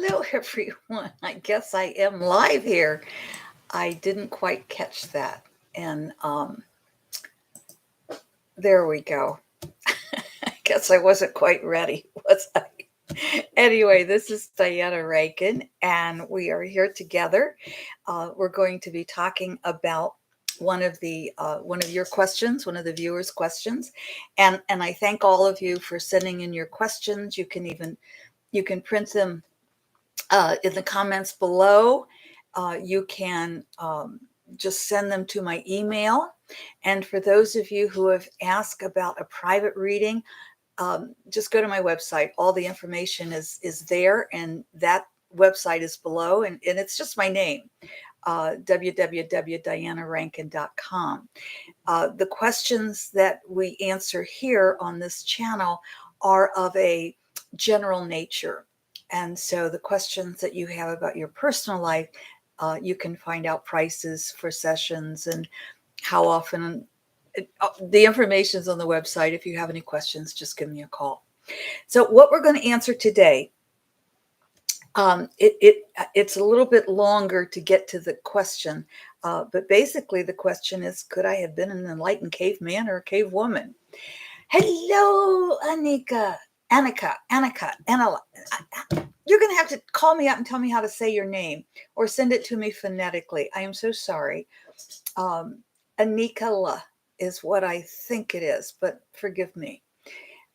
Hello, everyone. I guess I am live here. I didn't quite catch that. And there we go. I guess I wasn't quite ready, was I? Anyway, this is Diana Rankin, and we are here together. We're going to be talking about one of your questions, one of the viewers' questions, and I thank all of you for sending in your questions. You can print them in the comments below. You can just send them to my email. And for those of you who have asked about a private reading, just go to my website. All the information is there, and that website is below, and it's just my name, www.dianarankin.com. The questions that we answer here on this channel are of a general nature. And so the questions that you have about your personal life, you can find out prices for sessions and how often. The information is on the website. If you have any questions, just give me a call. So what we're going to answer today, it's a little bit longer to get to the question, but basically the question is, could I have been an enlightened caveman or a cave woman? Hello, Annika. You're going to have to call me out and tell me how to say your name, or send it to me phonetically. I am so sorry. Anikala is what I think it is, but forgive me.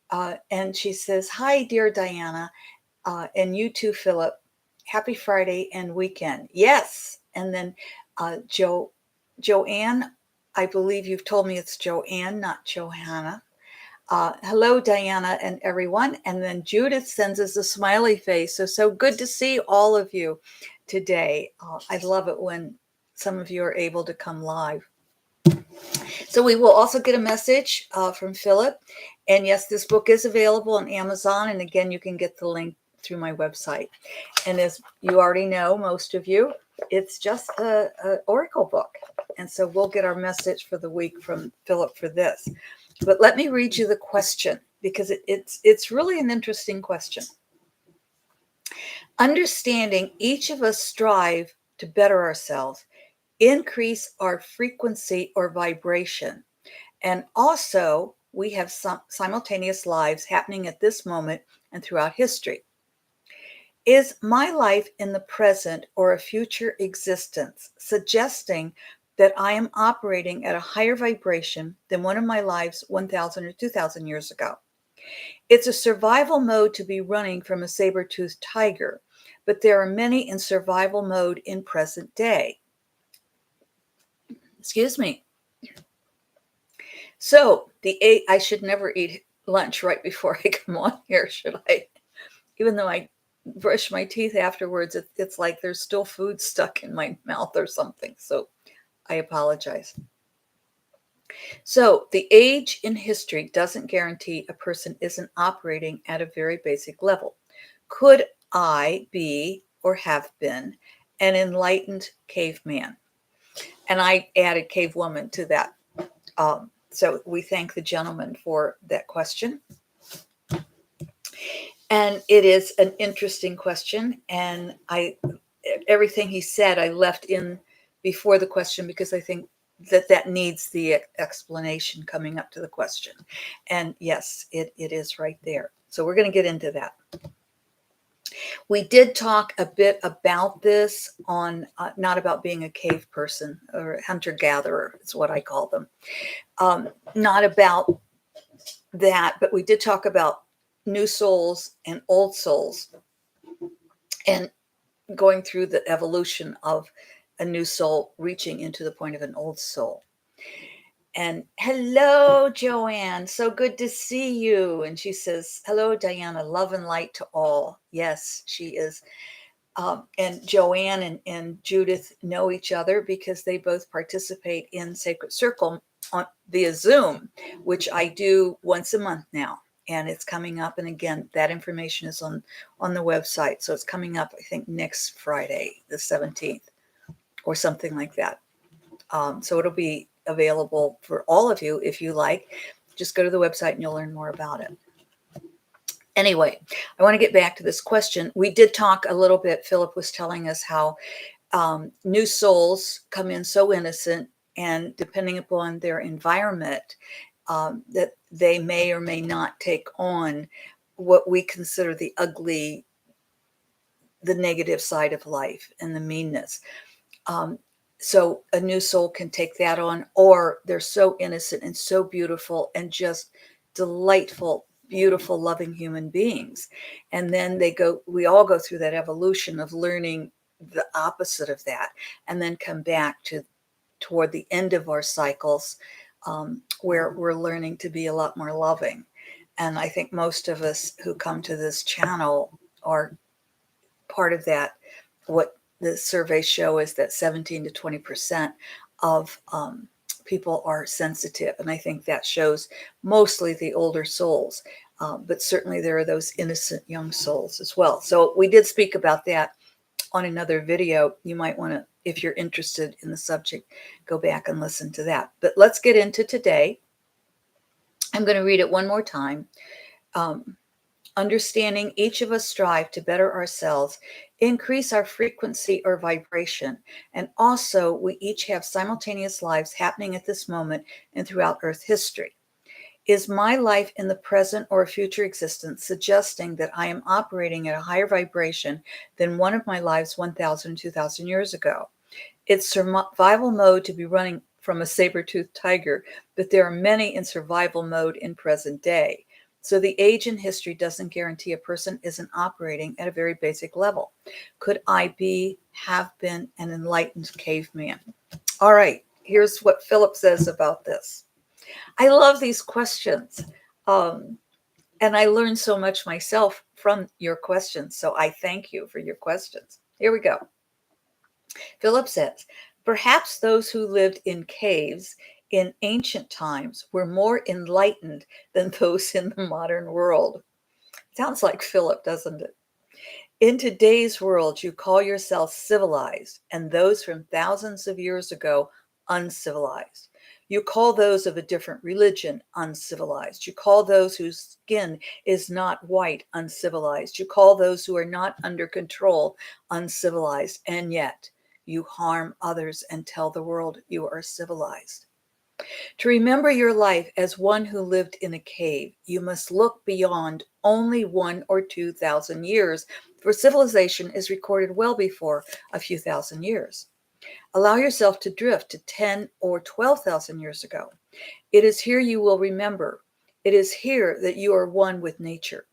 And she says, hi, dear Diana, and you too, Phillip. Happy Friday and weekend. Yes. And then Joanne, I believe you've told me it's Joanne, not Johanna. Hello, Diana and everyone. And then Judith sends us a smiley face. So good to see all of you today. I love it when some of you are able to come live. So we will also get a message from Phillip. And yes, this book is available on Amazon. And again, you can get the link through my website. And as you already know, most of you, it's just an oracle book. And so we'll get our message for the week from Phillip for this. But let me read you the question, because it's really an interesting question. Understanding each of us strive to better ourselves, increase our frequency or vibration. And also, we have some simultaneous lives happening at this moment and throughout history. Is my life in the present or a future existence suggesting that I am operating at a higher vibration than one of my lives 1,000 or 2,000 years ago? It's a survival mode to be running from a saber-toothed tiger, but there are many in survival mode in present day. Excuse me. So I should never eat lunch right before I come on here, should I? Even though I brush my teeth afterwards, it's like there's still food stuck in my mouth or something. So I apologize. So the age in history doesn't guarantee a person isn't operating at a very basic level. Could I be or have been an enlightened caveman? And I added cave woman to that. So we thank the gentleman for that question. And it is an interesting question. And everything he said, I left in before the question, because I think that needs the explanation coming up to the question. And yes, it is right there. So we're going to get into that. We did talk a bit about this on, not about being a cave person or hunter-gatherer is what I call them. Not about that, but we did talk about new souls and old souls and going through the evolution of a new soul reaching into the point of an old soul. And hello, Joanne. So good to see you. And she says, hello, Diana. Love and light to all. Yes, she is. And Joanne and Judith know each other because they both participate in Sacred Circle via Zoom, which I do once a month now. And it's coming up. And again, that information is on the website. So it's coming up, I think, next Friday, the 17th, or something like that. So it'll be available for all of you if you like. Just go to the website and you'll learn more about it. Anyway, I want to get back to this question. We did talk a little bit. Philip was telling us how new souls come in so innocent, and depending upon their environment, that they may or may not take on what we consider the ugly, the negative side of life and the meanness. So a new soul can take that on, or they're so innocent and so beautiful and just delightful, beautiful, loving human beings. And then we all go through that evolution of learning the opposite of that, and then come back toward the end of our cycles, where we're learning to be a lot more loving. And I think most of us who come to this channel are part of that. What the surveys show is that 17 to 20% of people are sensitive. And I think that shows mostly the older souls, but certainly there are those innocent young souls as well. So we did speak about that on another video. You might want to, if you're interested in the subject, go back and listen to that. But let's get into today. I'm going to read it one more time. Understanding each of us strive to better ourselves, increase our frequency or vibration, and also we each have simultaneous lives happening at this moment and throughout Earth history. Is my life in the present or future existence suggesting that I am operating at a higher vibration than one of my lives 1,000, 2,000 years ago? It's survival mode to be running from a saber-toothed tiger, but there are many in survival mode in present day. So the age in history doesn't guarantee a person isn't operating at a very basic level. Could I have been an enlightened caveman? All right, here's what Phillip says about this. I love these questions. And I learned so much myself from your questions. So I thank you for your questions. Here we go. Phillip says, perhaps those who lived in caves in ancient times were more enlightened than those in the modern world. Sounds like Phillip, doesn't it? In today's world, you call yourself civilized, and those from thousands of years ago uncivilized. You call those of a different religion uncivilized. You call those whose skin is not white uncivilized. You call those who are not under control uncivilized, and yet you harm others and tell the world you are civilized. To remember your life as one who lived in a cave, you must look beyond only 1,000 or 2,000 years, for civilization is recorded well before a few thousand years. Allow yourself to drift to 10 or 12,000 years ago. It is here you will remember. It is here that you are one with nature.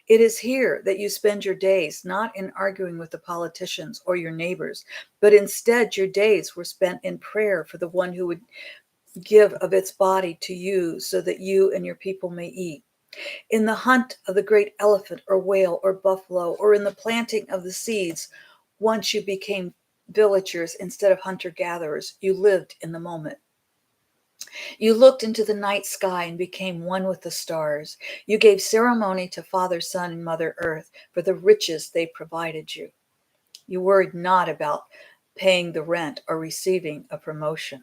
It is here that you spend your days not in arguing with the politicians or your neighbors, but instead your days were spent in prayer for the one who would give of its body to you so that you and your people may eat. In the hunt of the great elephant or whale or buffalo, or in the planting of the seeds, once you became villagers instead of hunter-gatherers, you lived in the moment. You looked into the night sky and became one with the stars. You gave ceremony to Father, Son, and Mother Earth for the riches they provided you. You worried not about paying the rent or receiving a promotion.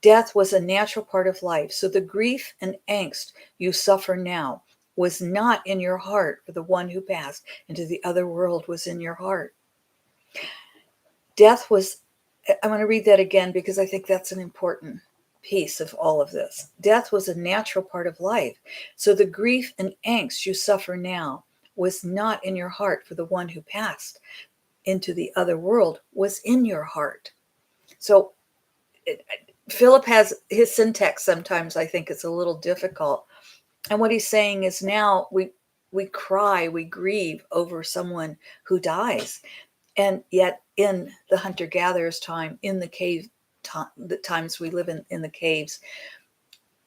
Death was a natural part of life, so the grief and angst you suffer now was not in your heart, for the one who passed into the other world was in your heart. Death was, I want to read that again because I think that's an important piece of all of this. Death was a natural part of life, so the grief and angst you suffer now was not in your heart, for the one who passed into the other world was in your heart. So Philip has his syntax sometimes, I think it's a little difficult. And what he's saying is now we cry, we grieve over someone who dies. And yet in the hunter-gatherer's time, in the cave, the times we live in the caves,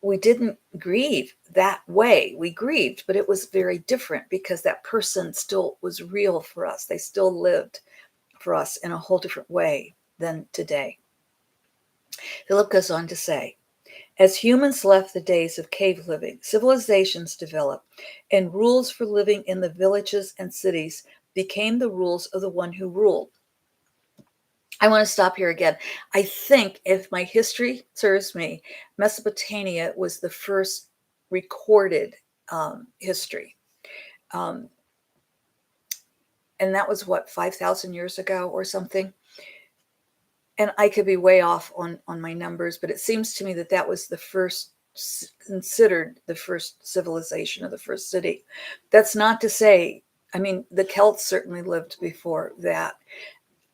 we didn't grieve that way. We grieved, but it was very different because that person still was real for us. They still lived for us in a whole different way than today. Philip goes on to say, as humans left the days of cave living, civilizations developed, and rules for living in the villages and cities became the rules of the one who ruled. I want to stop here again. I think, if my history serves me, Mesopotamia was the first recorded history. And that was what, 5,000 years ago or something. And I could be way off on my numbers, but it seems to me that that was the first, considered the first civilization, or the first city. That's not to say, I mean, the Celts certainly lived before that,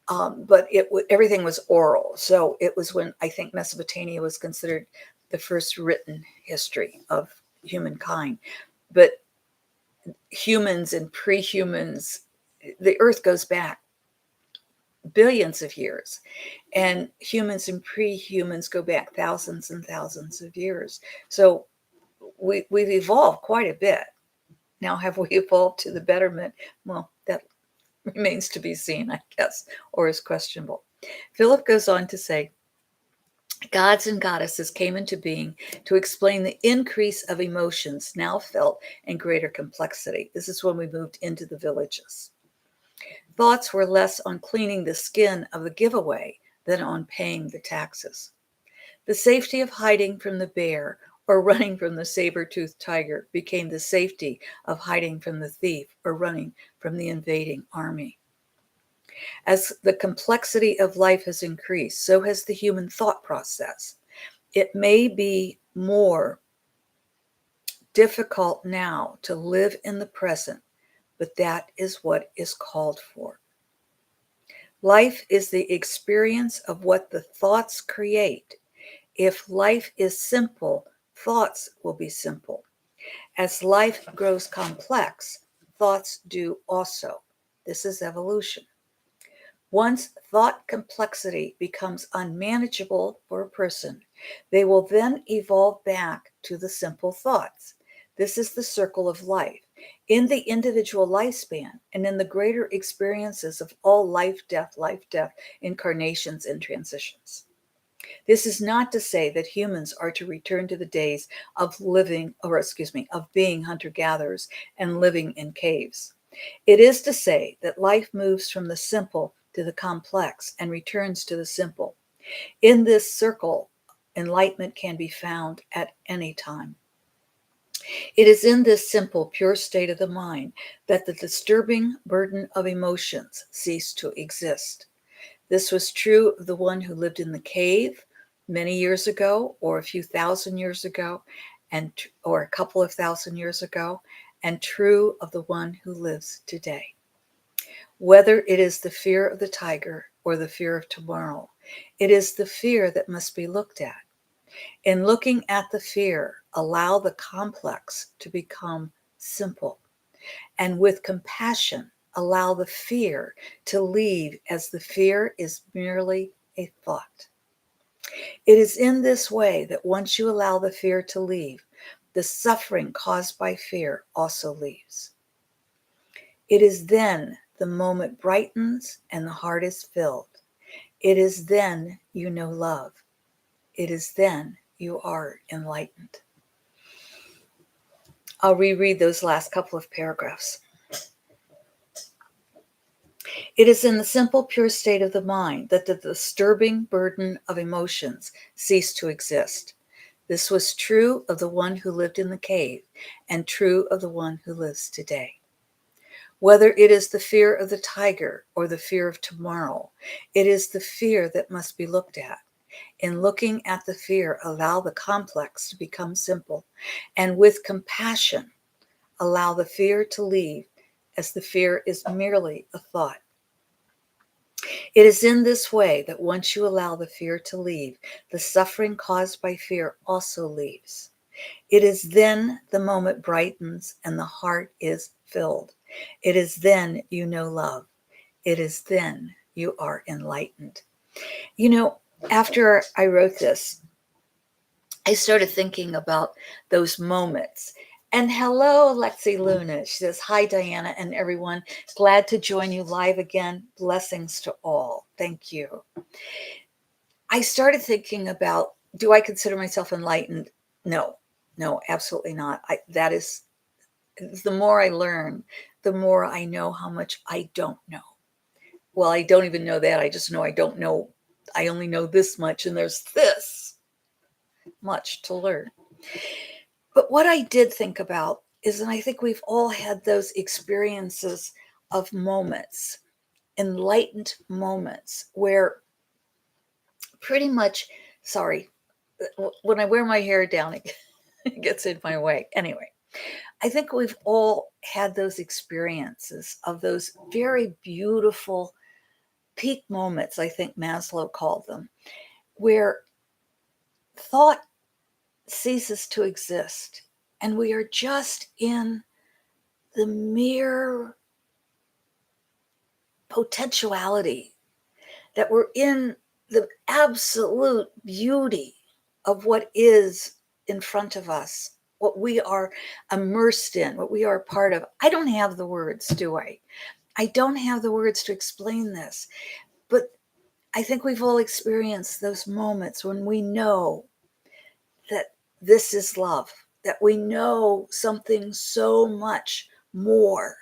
but everything was oral. So it was when I think Mesopotamia was considered the first written history of humankind. But humans and pre-humans, the Earth goes back billions of years, and humans and pre-humans go back thousands and thousands of years. So we've evolved quite a bit. Now, have we evolved to the betterment? Well, that remains to be seen, I guess, or is questionable. Phillip goes on to say, gods and goddesses came into being to explain the increase of emotions now felt in greater complexity. This is when we moved into the villages. Thoughts were less on cleaning the skin of the giveaway than on paying the taxes. The safety of hiding from the bear or running from the saber-toothed tiger became the safety of hiding from the thief or running from the invading army. As the complexity of life has increased, so has the human thought process. It may be more difficult now to live in the present, but that is what is called for. Life is the experience of what the thoughts create. If life is simple, thoughts will be simple. As life grows complex, thoughts do also. This is evolution. Once thought complexity becomes unmanageable for a person, they will then evolve back to the simple thoughts. This is the circle of life. In the individual lifespan and in the greater experiences of all life, death, incarnations, and transitions. This is not to say that humans are to return to the days of being hunter-gatherers and living in caves. It is to say that life moves from the simple to the complex and returns to the simple. In this circle, enlightenment can be found at any time. It is in this simple, pure state of the mind that the disturbing burden of emotions cease to exist. This was true of the one who lived in the cave many years ago, or a few thousand years ago, or a couple of thousand years ago, and true of the one who lives today. Whether it is the fear of the tiger or the fear of tomorrow, it is the fear that must be looked at. In looking at the fear, allow the complex to become simple. And with compassion, allow the fear to leave, as the fear is merely a thought. It is in this way that once you allow the fear to leave, the suffering caused by fear also leaves. It is then the moment brightens and the heart is filled. It is then you know love. It is then you are enlightened. I'll reread those last couple of paragraphs. It is in the simple, pure state of the mind that the disturbing burden of emotions cease to exist. This was true of the one who lived in the cave and true of the one who lives today. Whether it is the fear of the tiger or the fear of tomorrow, it is the fear that must be looked at. In looking at the fear, allow the complex to become simple, and with compassion, allow the fear to leave, as the fear is merely a thought. It is in this way that once you allow the fear to leave, the suffering caused by fear also leaves. It is then the moment brightens and the heart is filled. It is then you know love. It is then you are enlightened. You know, after I wrote this, I started thinking about those moments. And hello, Lexi Luna. She says, hi, Diana and everyone. Glad to join you live again. Blessings to all. Thank you. I started thinking about, do I consider myself enlightened? No, absolutely not. That is, the more I learn, the more I know how much I don't know. Well, I don't even know that. I just know I don't know. I only know this much, and there's this much to learn. But what I did think about is that I think we've all had those experiences of moments, enlightened moments, where pretty much, sorry, when I wear my hair down, it gets in my way. Anyway, I think we've all had those experiences of those very beautiful peak moments, I think Maslow called them, where thought ceases to exist and we are just in the mere potentiality, that we're in the absolute beauty of what is in front of us, what we are immersed in, what we are a part of. I don't have the words, do I? I don't have the words to explain this, but I think we've all experienced those moments when we know that this is love, that we know something so much more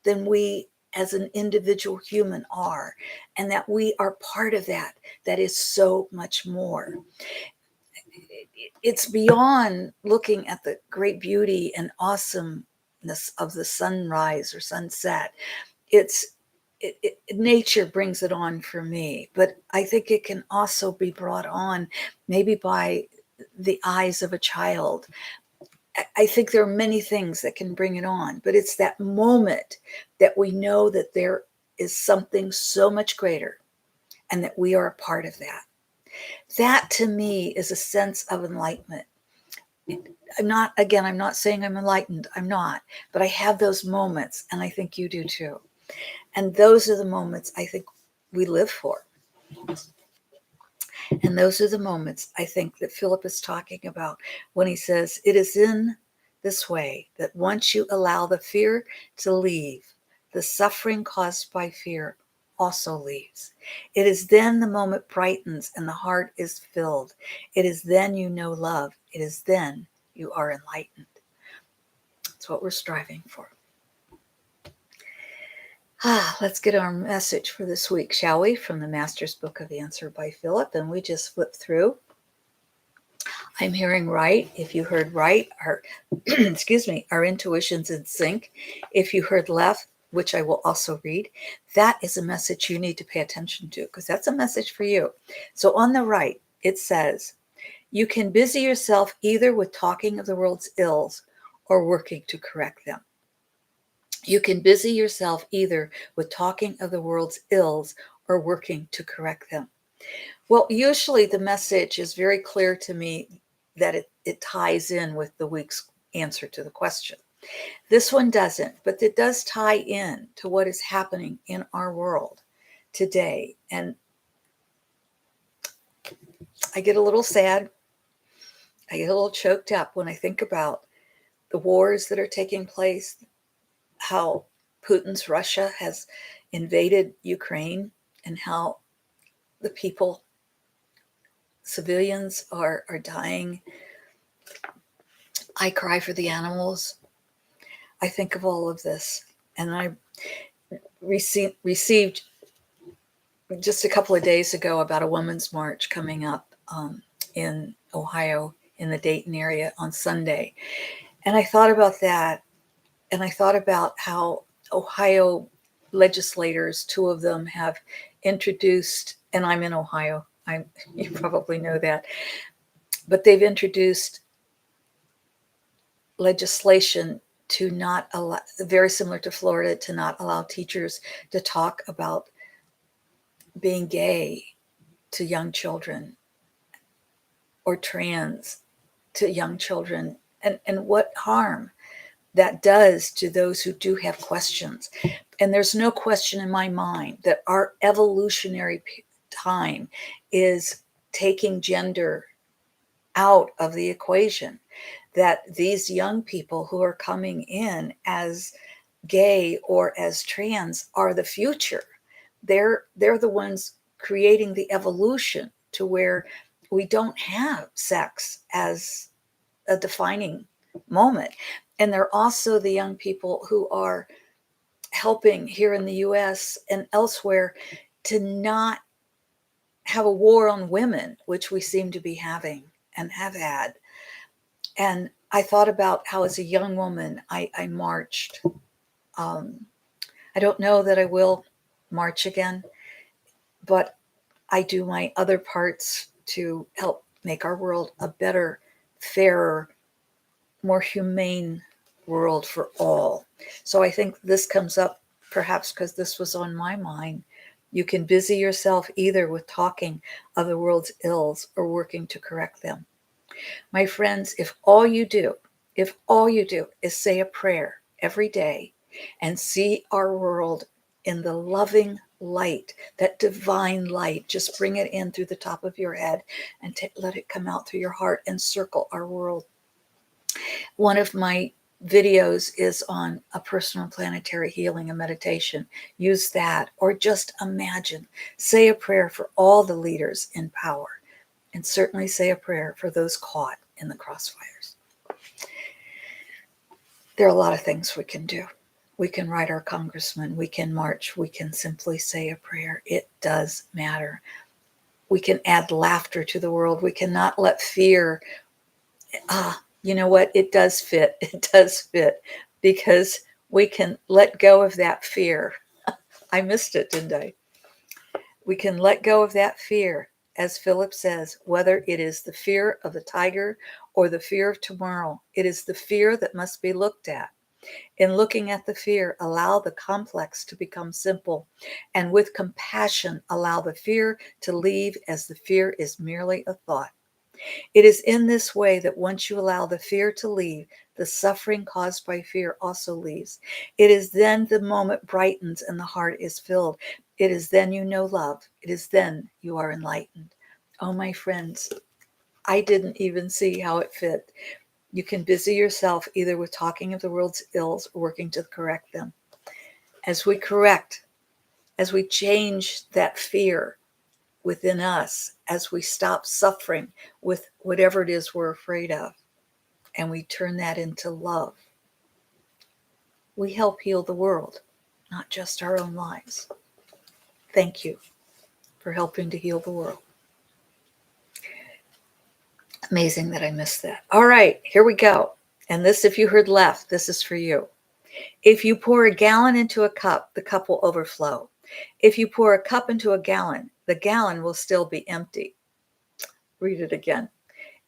than we as an individual human are, and that we are part of that, that is so much more. It's beyond looking at the great beauty and awesomeness of the sunrise or sunset. Nature brings it on for me, but I think it can also be brought on maybe by the eyes of a child. I think there are many things that can bring it on, but it's that moment that we know that there is something so much greater and that we are a part of that. That to me is a sense of enlightenment. I'm not saying I'm enlightened. I'm not, but I have those moments, and I think you do too. And those are the moments I think we live for. And those are the moments I think that Phillip is talking about when he says, it is in this way that once you allow the fear to leave, the suffering caused by fear also leaves. It is then the moment brightens and the heart is filled. It is then you know love. It is then you are enlightened. That's what we're striving for. Let's get our message for this week, shall we? From the Master's Book of Answer by Phillip. And we just flip through. I'm hearing right. If you heard right, our excuse me, our intuition's in sync. If you heard left, which I will also read, that is a message you need to pay attention to, because that's a message for you. So on the right, it says, you can busy yourself either with talking of the world's ills or working to correct them. You can busy yourself either with talking of the world's ills or working to correct them. Well, usually the message is very clear to me that it ties in with the week's answer to the question. This one doesn't, but it does tie in to what is happening in our world today. And I get a little sad. I get a little choked up when I think about the wars that are taking place, how Putin's Russia has invaded Ukraine, and how the people, civilians, are dying. I cry for the animals. I think of all of this, and I received just a couple of days ago about a women's march coming up in Ohio, in the Dayton area on Sunday. And I thought about that, and I thought about how Ohio legislators, two of them, have introduced, and I'm in Ohio, you probably know that, but they've introduced legislation to not allow, very similar to Florida, to not allow teachers to talk about being gay to young children or trans to young children, and what harm that does to those who do have questions. And there's no question in my mind that our evolutionary time is taking gender out of the equation, that these young people who are coming in as gay or as trans are the future. They're the ones creating the evolution to where we don't have sex as a defining moment. And they're also the young people who are helping here in the US and elsewhere to not have a war on women, which we seem to be having and have had. And I thought about how as a young woman I marched. I don't know that I will march again, but I do my other parts to help make our world a better, fairer, more humane world for all. So I think this comes up perhaps because this was on my mind. You can busy yourself either with talking of the world's ills or working to correct them. My friends, if all you do is say a prayer every day and see our world in the loving light, that divine light, just bring it in through the top of your head and let it come out through your heart and circle our world. One of my videos is on a personal planetary healing and meditation. Use that, or just imagine. Say a prayer for all the leaders in power, and certainly say a prayer for those caught in the crossfires. There are a lot of things we can do. We can write our congressman, we can march, we can simply say a prayer. It does matter. We can add laughter to the world. We cannot let fear, you know what? It does fit. It does fit because we can let go of that fear. I missed it, didn't I? We can let go of that fear, as Phillip says, whether it is the fear of the tiger or the fear of tomorrow. It is the fear that must be looked at. In looking at the fear, allow the complex to become simple, and with compassion, allow the fear to leave, as the fear is merely a thought. It is in this way that once you allow the fear to leave, the suffering caused by fear also leaves. It is then the moment brightens and the heart is filled. It is then you know love. It is then you are enlightened. Oh, my friends, I didn't even see how it fit. You can busy yourself either with talking of the world's ills or working to correct them. As we correct, as we change that fear within us, as we stop suffering with whatever it is we're afraid of, and we turn that into love, we help heal the world, not just our own lives. Thank you for helping to heal the world. Amazing that I missed that. All right, here we go. And this, if you heard left, this is for you. If you pour a gallon into a cup, the cup will overflow. If you pour a cup into a gallon, the gallon will still be empty. Read it again.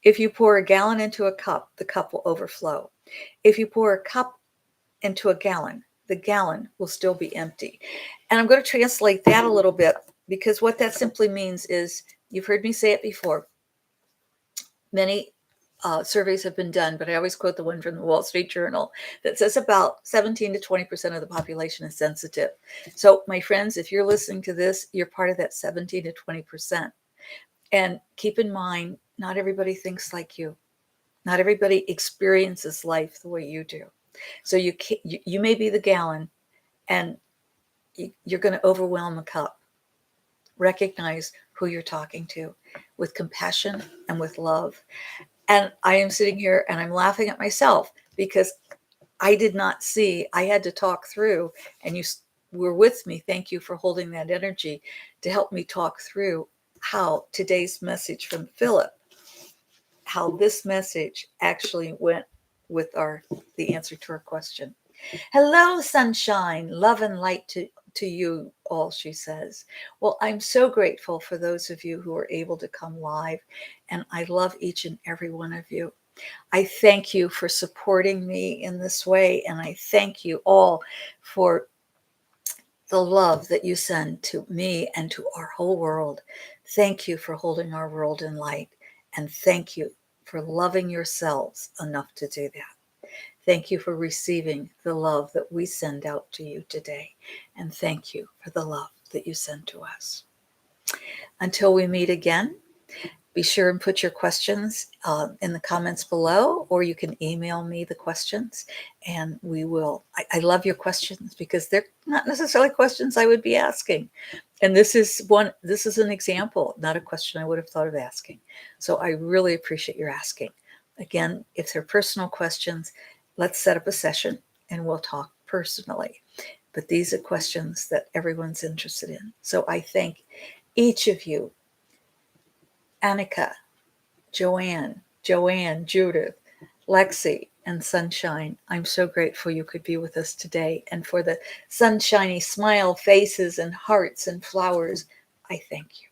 If you pour a gallon into a cup, the cup will overflow. If you pour a cup into a gallon, the gallon will still be empty. And I'm going to translate that a little bit, because what that simply means is, you've heard me say it before, many surveys have been done, but I always quote the one from the Wall Street Journal that says about 17 to 20% of the population is sensitive. So my friends, if you're listening to this, you're part of that 17 to 20%. And keep in mind, not everybody thinks like you. Not everybody experiences life the way you do. So you may be the gallon, and you're going to overwhelm a cup. Recognize who you're talking to with compassion and with love. And I am sitting here and I'm laughing at myself because I did not see, I had to talk through, and you were with me. Thank you for holding that energy to help me talk through how today's message from Phillip, how this message actually went with the answer to our question. Hello, sunshine, love and light to you all, she says. Well, I'm so grateful for those of you who are able to come live, and I love each and every one of you. I thank you for supporting me in this way, and I thank you all for the love that you send to me and to our whole world. Thank you for holding our world in light, and thank you for loving yourselves enough to do that. Thank you for receiving the love that we send out to you today, and thank you for the love that you send to us. Until we meet again, be sure and put your questions in the comments below, or you can email me the questions, and we will. I love your questions because they're not necessarily questions I would be asking. And this is an example, not a question I would have thought of asking. So I really appreciate your asking. Again, if they're personal questions, let's set up a session and we'll talk personally. But these are questions that everyone's interested in. So I thank each of you, Annika, Joanne, Judith, Lexi and Sunshine, I'm so grateful you could be with us today, and for the sunshiny smile faces and hearts and flowers. I thank you.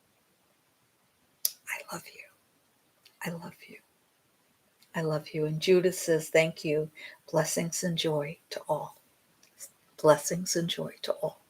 I love you. I love you. I love you. And Judith says, thank you. Blessings and joy to all. Blessings and joy to all.